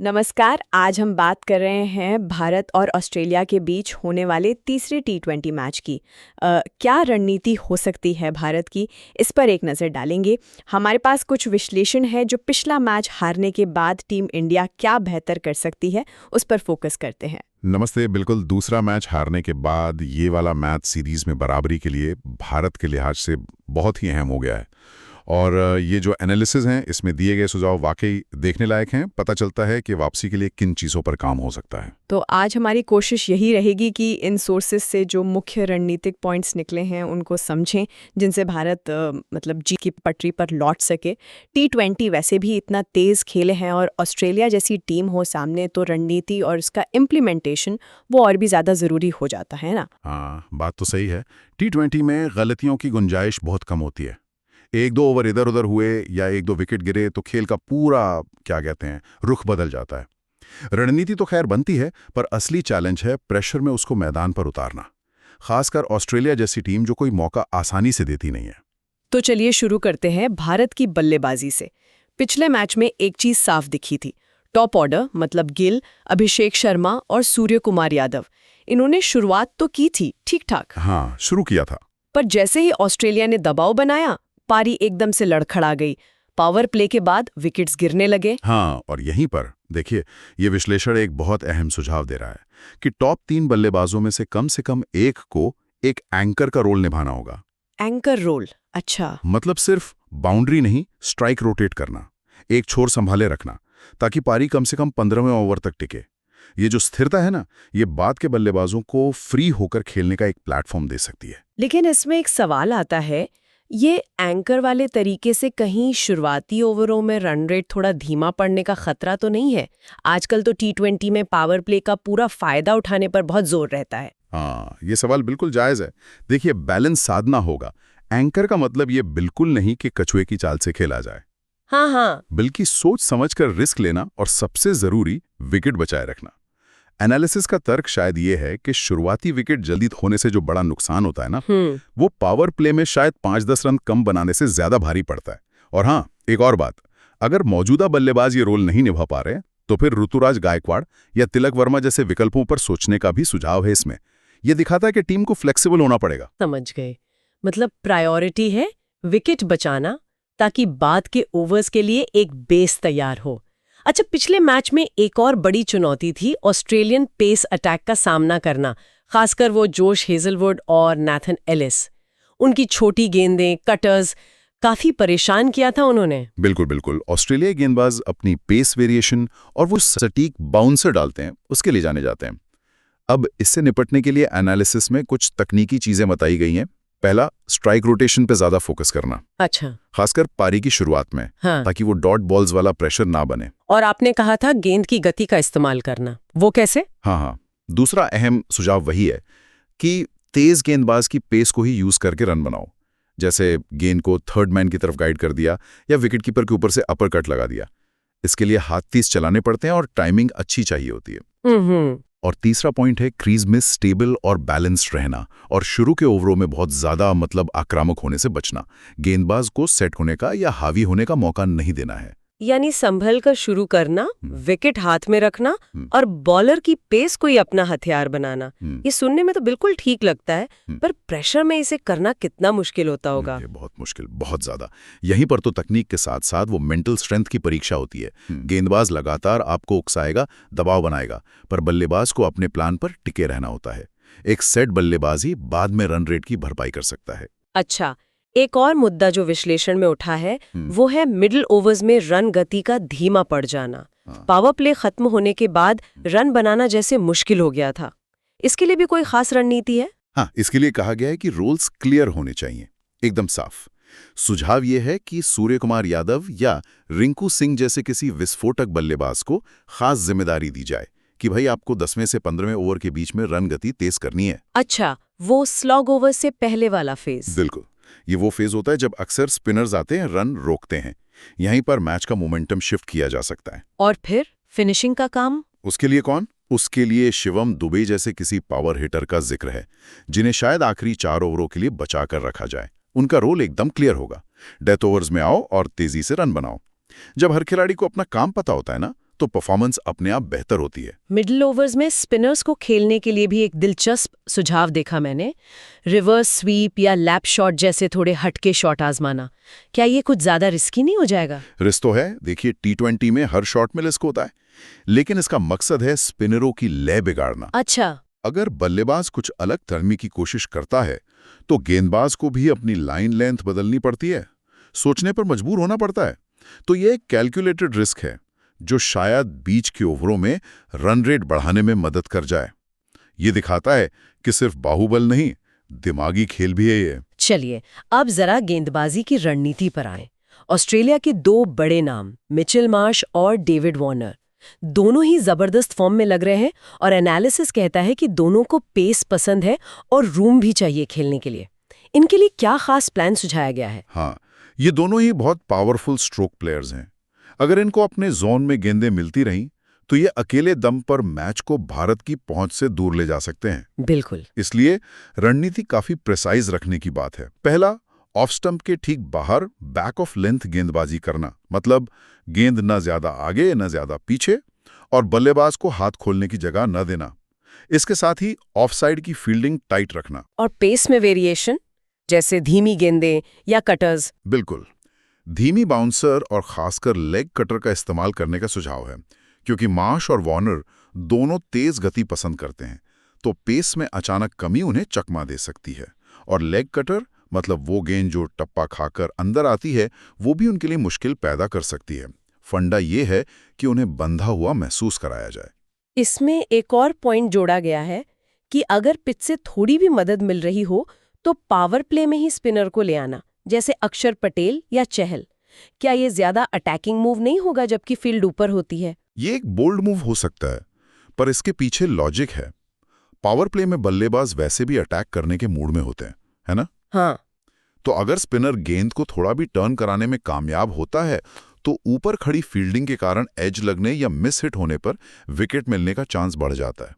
नमस्कार। आज हम बात कर रहे हैं भारत और ऑस्ट्रेलिया के बीच होने वाले तीसरे टी20 मैच की। क्या रणनीति हो सकती है भारत की, इस पर एक नज़र डालेंगे। हमारे पास कुछ विश्लेषण है जो पिछला मैच हारने के बाद टीम इंडिया क्या बेहतर कर सकती है, उस पर फोकस करते हैं। नमस्ते। बिल्कुल, दूसरा मैच हारने के बाद ये वाला मैच सीरीज में बराबरी के लिए भारत के लिहाज से बहुत ही अहम हो गया है। और ये जो एनालिसिस हैं इसमें दिए गए सुझाव वाकई देखने लायक हैं। पता चलता है कि वापसी के लिए किन चीज़ों पर काम हो सकता है। तो आज हमारी कोशिश यही रहेगी कि इन सोर्सेस से जो मुख्य रणनीतिक पॉइंट्स निकले हैं उनको समझें, जिनसे भारत जीत की पटरी पर लौट सके। टी20 वैसे भी इतना तेज़ खेले हैं और ऑस्ट्रेलिया जैसी टीम हो सामने तो रणनीति और उसका इम्प्लीमेंटेशन वो और भी ज़्यादा ज़रूरी हो जाता है ना। हाँ, बात तो सही है। टी20 में गलतियों की गुंजाइश बहुत कम होती है। एक दो ओवर इधर उधर हुए या एक दो विकेट गिरे तो खेल का पूरा क्या कहते हैं रुख बदल जाता है। रणनीति तो खैर बनती है, पर असली चैलेंज है प्रेशर में उसको मैदान पर उतारना, खासकर ऑस्ट्रेलिया जैसी टीम जो कोई मौका आसानी से देती नहीं है। तो चलिए शुरू करते हैं भारत की बल्लेबाजी से। पिछले मैच में एक चीज साफ दिखी थी। टॉप ऑर्डर मतलब गिल, अभिषेक शर्मा और सूर्य कुमार यादव, इन्होंने शुरुआत तो की थी ठीक ठाक, हाँ, शुरू किया था। पर जैसे ही ऑस्ट्रेलिया ने दबाव बनाया, पारी एकदम से लड़खड़ा गई। पावर प्ले के बाद विकेट्स गिरने लगे। हाँ, और यहीं पर देखिए, ये विश्लेषण एक बहुत अहम सुझाव दे रहा है कि टॉप 3 बल्लेबाजों में से कम एक को एक एंकर का रोल निभाना होगा। एंकर रोल, अच्छा। मतलब सिर्फ बाउंड्री नहीं, स्ट्राइक रोटेट करना, एक छोर संभाले रखना, ताकि पारी कम से कम 15वें ओवर तक टिके। ये जो स्थिरता है ना, ये बाद के बल्लेबाजों को फ्री होकर खेलने का एक प्लेटफॉर्म दे सकती है। लेकिन इसमें एक सवाल आता है, ये एंकर वाले तरीके से कहीं शुरुआती ओवरों में रन रेट थोड़ा धीमा पड़ने का खतरा तो नहीं है? आजकल तो टी20 में पावर प्ले का पूरा फायदा उठाने पर बहुत जोर रहता है। हाँ, ये सवाल बिल्कुल जायज़ है। देखिए, बैलेंस साधना होगा। एंकर का मतलब ये बिल्कुल नहीं कि कछुए की चाल से खेला जाए। हाँ हाँ, बल्कि सोच समझकर रिस्क लेना और सबसे जरूरी विकेट बचाए रखना। एनालिसिस का तर्क शायद ये है कि शुरुआती विकेट जल्दी होने से जो बड़ा नुकसान होता है ना, वो पावर प्ले में शायद 5-10 रन कम बनाने से ज्यादा भारी पड़ता है। और हाँ, एक और बात, अगर मौजूदा बल्लेबाज ये रोल नहीं निभा पा रहे तो फिर ऋतुराज गायकवाड़ या तिलक वर्मा जैसे विकल्पों पर सोचने का भी सुझाव है इसमें। यह दिखाता है कि टीम को फ्लेक्सिबल होना पड़ेगा। समझ गए। मतलब प्रायोरिटी है विकेट बचाना, ताकि बाद के ओवर्स के लिए एक बेस तैयार हो। अच्छा, पिछले मैच में एक और बड़ी चुनौती थी ऑस्ट्रेलियन पेस अटैक का सामना करना, खासकर वो जोश हेजलवुड और नैथन एलिस। उनकी छोटी गेंदें, कटर्स काफी परेशान किया था उन्होंने। बिल्कुल बिल्कुल। ऑस्ट्रेलियाई गेंदबाज अपनी पेस वेरिएशन और वो सटीक बाउंसर डालते हैं, उसके लिए जाने जाते हैं। अब इससे निपटने के लिए एनालिसिस में कुछ तकनीकी चीजें बताई गई हैं। पहला, स्ट्राइक रोटेशन पे ज्यादा फोकस करना, अच्छा। खासकर पारी की शुरुआत में, हाँ। ताकि वो डॉट बॉल्स वाला प्रेशर ना बने। और आपने कहा था गेंद की गति का इस्तेमाल करना, वो कैसे? हाँ, दूसरा अहम सुझाव वही है कि तेज गेंदबाज की पेस को ही यूज करके रन बनाओ। जैसे गेंद को थर्ड मैन की तरफ गाइड कर दिया या विकेटकीपर के ऊपर से अपर कट लगा दिया। इसके लिए हाथ तेज चलाने पड़ते हैं और टाइमिंग अच्छी चाहिए होती है। और तीसरा पॉइंट है क्रीज में स्टेबल और बैलेंस्ड रहना और शुरू के ओवरों में बहुत ज्यादा आक्रामक होने से बचना। गेंदबाज को सेट होने का या हावी होने का मौका नहीं देना है। यानी संभल कर शुरू करना, विकेट हाथ में रखना और बॉलर की पेस को ही अपना हथियार बनाना। ये सुनने में तो बिल्कुल ठीक लगता है, पर प्रेशर में इसे करना कितना मुश्किल होता होगा। ये बहुत मुश्किल, बहुत ज्यादा। यहीं पर तो तकनीक के साथ साथ वो मेंटल स्ट्रेंथ की परीक्षा होती है। गेंदबाज लगातार आपको उकसाएगा, दबाव बनाएगा, पर बल्लेबाज को अपने प्लान पर टिके रहना होता है। एक सेट बल्लेबाज ही बाद में रन रेट की भरपाई कर सकता है। अच्छा, एक और मुद्दा जो विश्लेषण में उठा है वो है मिडिल ओवर्स में रन गति का धीमा पड़ जाना। पावर प्ले खत्म होने के बाद रन बनाना जैसे मुश्किल हो गया था। इसके लिए भी कोई खास रणनीति है? हाँ, इसके लिए कहा गया है कि रोल्स क्लियर होने चाहिए, एकदम साफ। सुझाव यह है कि सूर्य कुमार यादव या रिंकू सिंह जैसे किसी विस्फोटक बल्लेबाज को खास जिम्मेदारी दी जाए कि भाई आपको 10वें से 15वें ओवर के बीच में रन गति तेज करनी है। अच्छा, वो स्लॉग ओवर से पहले वाला फेज। बिल्कुल, ये वो फेज होता है जब अक्सर स्पिनर्स आते हैं, रन रोकते हैं। यहीं पर मैच का मोमेंटम शिफ्ट किया जा सकता है। और फिर फिनिशिंग का काम? उसके लिए कौन? उसके लिए शिवम दुबे जैसे किसी पावर हिटर का जिक्र है, जिन्हें शायद आखिरी 4 ओवरों के लिए बचा कर रखा जाए। उनका रोल एकदम क्लियर होगा। डेथ ओवर्स में आओ और तेजी से रन बनाओ। जब हर खिलाड़ी को अपना काम पता होता है ना, तो परफॉर्मेंस अपने आप बेहतर होती है। मिडिल ओवर्स में स्पिनर्स को खेलने के लिए भी एक दिलचस्प सुझाव देखा मैंने, रिवर्स स्वीप या लैप शॉट जैसे थोड़े हटके शॉट आजमाना। क्या ये कुछ ज्यादा रिस्की नहीं हो जाएगा? रिस्क तो है, देखिए T20 में हर शॉट में रिस्क होता है, लेकिन इसका मकसद है स्पिनरों की लय बिगाड़ना। अच्छा। अगर बल्लेबाज कुछ अलग करने की कोशिश करता है तो गेंदबाज को भी अपनी लाइन लेंथ बदलनी पड़ती है, सोचने पर मजबूर होना पड़ता है। तो ये एक कैलकुलेटेड रिस्क है जो शायद बीच के ओवरों में रन रेट बढ़ाने में मदद कर जाए। ये दिखाता है कि सिर्फ बाहुबल नहीं, दिमागी खेल भी है ये। चलिए अब जरा गेंदबाजी की रणनीति पर आएं। ऑस्ट्रेलिया के दो बड़े नाम मिचेल मार्श और डेविड वार्नर दोनों ही जबरदस्त फॉर्म में लग रहे हैं और एनालिसिस कहता है कि दोनों को पेस पसंद है और रूम भी चाहिए खेलने के लिए। इनके लिए क्या खास प्लान सुझाया गया है? हाँ, ये दोनों ही बहुत पावरफुल स्ट्रोक प्लेयर्स हैं। अगर इनको अपने जोन में गेंदें मिलती रहीं तो ये अकेले दम पर मैच को भारत की पहुंच से दूर ले जा सकते हैं। बिल्कुल। इसलिए रणनीति काफी प्रिसाइज रखने की बात है। पहला, ऑफ स्टंप के ठीक बाहर बैक ऑफ लेंथ गेंदबाजी करना, मतलब गेंद न ज्यादा आगे न ज्यादा पीछे, और बल्लेबाज को हाथ खोलने की जगह न देना। इसके साथ ही ऑफ साइड की फील्डिंग टाइट रखना। और पेस में वेरिएशन, जैसे धीमी गेंदें या कटर्स? बिल्कुल, धीमी बाउंसर और खासकर लेग कटर का इस्तेमाल करने का सुझाव है, क्योंकि मार्श और वार्नर दोनों तेज गति पसंद करते हैं, तो पेस में अचानक कमी उन्हें चकमा दे सकती है। और लेग कटर मतलब वो गेंद जो टप्पा खाकर अंदर आती है, वो भी उनके लिए मुश्किल पैदा कर सकती है। फंडा ये है कि उन्हें बंधा हुआ महसूस कराया जाए। इसमें एक और पॉइंट जोड़ा गया है कि अगर पिच से थोड़ी भी मदद मिल रही हो तो पावर प्ले में ही स्पिनर को ले आना, जैसे अक्षर पटेल या चहल। क्या ये ज्यादा अटैकिंग मूव नहीं होगा जबकि फील्ड ऊपर होती है? ये एक बोल्ड मूव हो सकता है, पर इसके पीछे लॉजिक है। पावर प्ले में बल्लेबाज वैसे भी अटैक करने के मूड में होते हैं, है ना? हाँ। तो अगर स्पिनर गेंद को थोड़ा भी टर्न कराने में कामयाब होता है तो ऊपर खड़ी फील्डिंग के कारण एज लगने या मिस हिट होने पर विकेट मिलने का चांस बढ़ जाता है।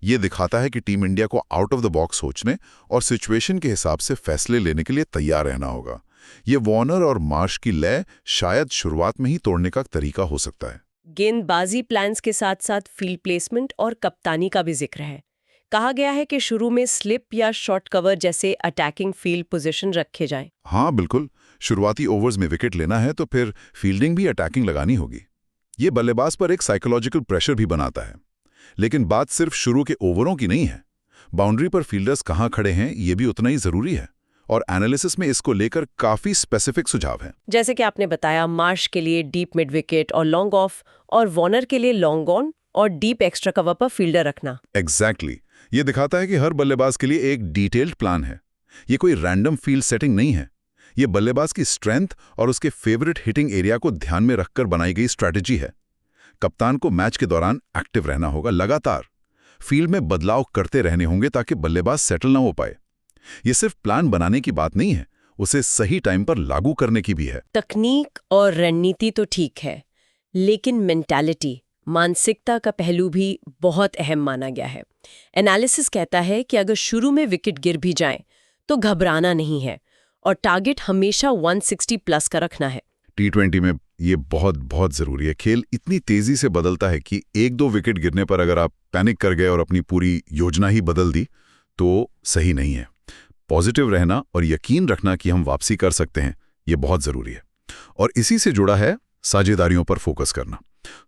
ये दिखाता है कि टीम इंडिया को आउट ऑफ द बॉक्स सोचने और सिचुएशन के हिसाब से फैसले लेने के लिए तैयार रहना होगा। ये वार्नर और मार्श की लय शायद शुरुआत में ही तोड़ने का तरीका हो सकता है। गेंदबाजी प्लान्स के साथ साथ फील्ड प्लेसमेंट और कप्तानी का भी जिक्र है। कहा गया है कि शुरू में स्लिप या शॉर्ट कवर जैसे अटैकिंग फील्ड पोजीशन रखे जाएं। हाँ बिल्कुल, शुरुआती ओवर्स में विकेट लेना है तो फिर फील्डिंग भी अटैकिंग लगानी होगी। ये बल्लेबाज पर एक साइकोलॉजिकल प्रेशर भी बनाता है। लेकिन बात सिर्फ शुरू के ओवरों की नहीं है, बाउंड्री पर फील्डर्स कहाँ खड़े हैं ये भी उतना ही जरूरी है, और एनालिसिस में इसको लेकर काफी स्पेसिफिक सुझाव हैं। जैसे कि आपने बताया, मार्श के लिए डीप मिड विकेट और लॉन्ग ऑफ, और वार्नर के लिए लॉन्ग ऑन और डीप एक्स्ट्रा कवर पर फील्डर रखना। एग्जैक्टली। ये दिखाता है कि हर बल्लेबाज के लिए एक डिटेल्ड प्लान है। ये कोई रैंडम फील्ड सेटिंग नहीं है, ये बल्लेबाज की स्ट्रेंथ और उसके फेवरेट हिटिंग एरिया को ध्यान में रखकर बनाई गई स्ट्रैटेजी है। कप्तान को मैच के दौरान एक्टिव रहना होगा, लगातार फील्ड में बदलाव करते रहने होंगे ताकि बल्लेबाज सेटल ना हो पाए। ये सिर्फ प्लान बनाने की बात नहीं है, उसे सही टाइम पर लागू करने की भी है। तकनीक और रणनीति तो ठीक है, लेकिन मेंटालिटी, मानसिकता का पहलू भी बहुत अहम माना गया है। एनालिसिस कहता है कि अगर शुरू में विकेट गिर भी जाए तो घबराना नहीं है और टारगेट हमेशा 160 प्लस का रखना है। T20 में ये बहुत बहुत जरूरी है। खेल इतनी तेजी से बदलता है कि एक दो विकेट गिरने पर अगर आप पैनिक कर गए और अपनी पूरी योजना ही बदल दी तो सही नहीं है। पॉजिटिव रहना और यकीन रखना कि हम वापसी कर सकते हैं, ये बहुत जरूरी है। और इसी से जुड़ा है साझेदारियों पर फोकस करना।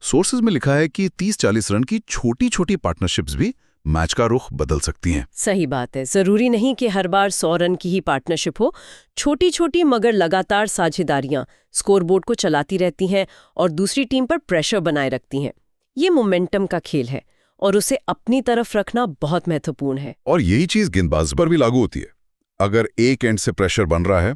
सोर्सेज में लिखा है कि 30-40 रन की छोटी छोटी पार्टनरशिप्स भी मैच का रुख बदल सकती हैं। सही बात है, जरूरी नहीं कि हर बार 100 रन की ही पार्टनरशिप हो। छोटी छोटी मगर लगातार साझेदारियां स्कोरबोर्ड को चलाती रहती हैं और दूसरी टीम पर प्रेशर बनाए रखती हैं। ये मोमेंटम का खेल है और उसे अपनी तरफ रखना बहुत महत्वपूर्ण है। और यही चीज गेंदबाज पर भी लागू होती है। अगर एक एंड से प्रेशर बन रहा है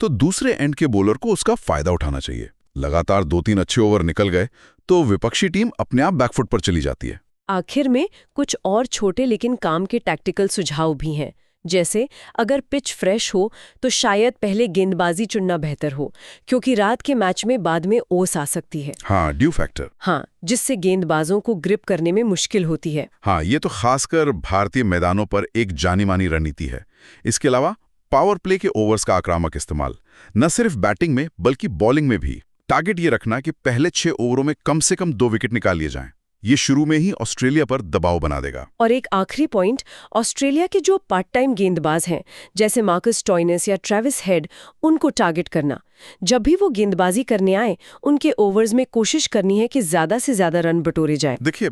तो दूसरे एंड के बॉलर को उसका फायदा उठाना चाहिए। लगातार 2-3 अच्छे ओवर निकल गए तो विपक्षी टीम अपने आप बैकफुट पर चली जाती है। आखिर में कुछ और छोटे लेकिन काम के टैक्टिकल सुझाव भी हैं, जैसे अगर पिच फ्रेश हो तो शायद पहले गेंदबाजी चुनना बेहतर हो, क्योंकि रात के मैच में बाद में ओस आ सकती है। हाँ, ड्यू फैक्टर। हाँ, जिससे गेंदबाजों को ग्रिप करने में मुश्किल होती है। हाँ, ये तो खासकर भारतीय मैदानों पर एक जानी मानी रणनीति है। इसके अलावा पावर प्ले के ओवर्स का आक्रामक इस्तेमाल, न सिर्फ बैटिंग में बल्कि बॉलिंग में भी। टारगेट ये रखना कि पहले 6 ओवरों में कम से कम 2 विकेट निकाल लिए जाएं। ये शुरू में ही ऑस्ट्रेलिया पर दबाव बना देगा। और एक आखिरी पॉइंट, ऑस्ट्रेलिया के जो पार्ट टाइम गेंदबाज हैं जैसे मार्कस स्टोइनिस या ट्रेविस हेड, उनको टारगेट करना। जब भी वो गेंदबाजी करने आए, उनके ओवर्स में कोशिश करनी है कि ज्यादा से ज्यादा रन बटोरे जाए। देखिए,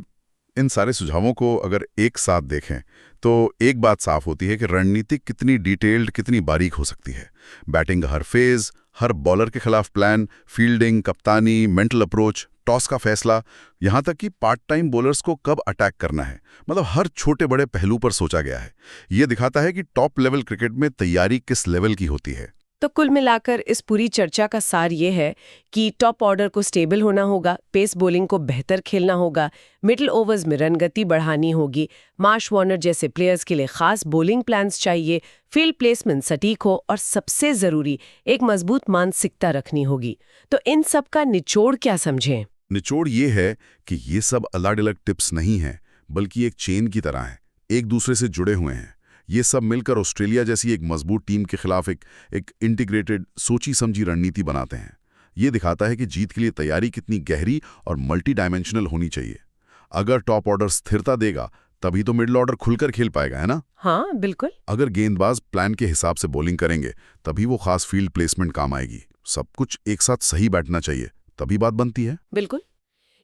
इन सारे सुझावों को अगर एक साथ देखें तो एक बात साफ होती है कि रणनीति कितनी डिटेल्ड, कितनी बारीक हो सकती है। बैटिंग का हर फेज, हर बॉलर के खिलाफ प्लान, फील्डिंग, कप्तानी, मेंटल अप्रोच, टॉस का फैसला, यहां तक कि पार्ट टाइम बॉलर्स को कब अटैक करना है, मतलब हर छोटे बड़े पहलू पर सोचा गया है। ये दिखाता है कि टॉप लेवल क्रिकेट में तैयारी किस लेवल की होती है। तो कुल मिलाकर इस पूरी चर्चा का सार ये है कि टॉप ऑर्डर को स्टेबल होना होगा, पेस बॉलिंग को बेहतर खेलना होगा, मिडिल ओवर्स में रन गति बढ़ानी होगी, मार्श वार्नर जैसे प्लेयर्स के लिए खास बॉलिंग प्लान्स चाहिए, फील्ड प्लेसमेंट सटीक हो और सबसे जरूरी एक मजबूत मानसिकता रखनी होगी। तो इन सब का निचोड़ क्या समझें? निचोड़ ये है कि ये सब अलग-अलग टिप्स नहीं हैं, बल्कि एक चेन की तरह हैं, एक दूसरे से जुड़े हुए हैं। ये सब मिलकर ऑस्ट्रेलिया जैसी एक मजबूत टीम के खिलाफ एक इंटीग्रेटेड, सोची समझी रणनीति बनाते हैं। ये दिखाता है कि जीत के लिए तैयारी कितनी गहरी और मल्टी डायमेंशनल होनी चाहिए। अगर टॉप ऑर्डर स्थिरता देगा, तभी तो मिडिल ऑर्डर खुलकर खेल पाएगा, है ना? हाँ, बिल्कुल। अगर गेंदबाज प्लान के हिसाब से बॉलिंग करेंगे, तभी वो खास फील्ड प्लेसमेंट काम आएगी। सब कुछ एक साथ सही बैठना चाहिए, तभी बात बनती है। बिल्कुल।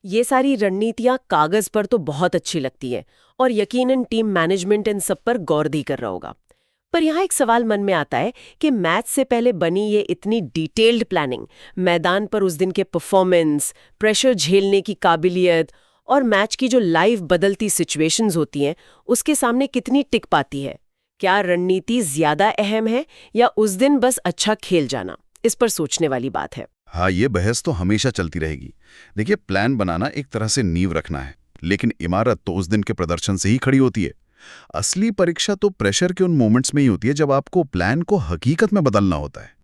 ये सारी रणनीतियां कागज पर तो बहुत अच्छी लगती है और यकीनन टीम मैनेजमेंट इन सब पर गौर भी कर रहा होगा। पर यहाँ एक सवाल मन में आता है कि मैच से पहले बनी ये इतनी डिटेल्ड प्लानिंग, मैदान पर उस दिन के परफॉर्मेंस, प्रेशर झेलने की काबिलियत और मैच की जो लाइव बदलती सिचुएशंस होती हैं, उसके सामने कितनी टिक पाती है? क्या रणनीति ज्यादा अहम है या उस दिन बस अच्छा खेल जाना? इस पर सोचने वाली बात है। हाँ, ये बहस तो हमेशा चलती रहेगी। देखिए, प्लान बनाना एक तरह से नींव रखना है, लेकिन इमारत तो उस दिन के प्रदर्शन से ही खड़ी होती है। असली परीक्षा तो प्रेशर के उन मोमेंट्स में ही होती है जब आपको प्लान को हकीकत में बदलना होता है।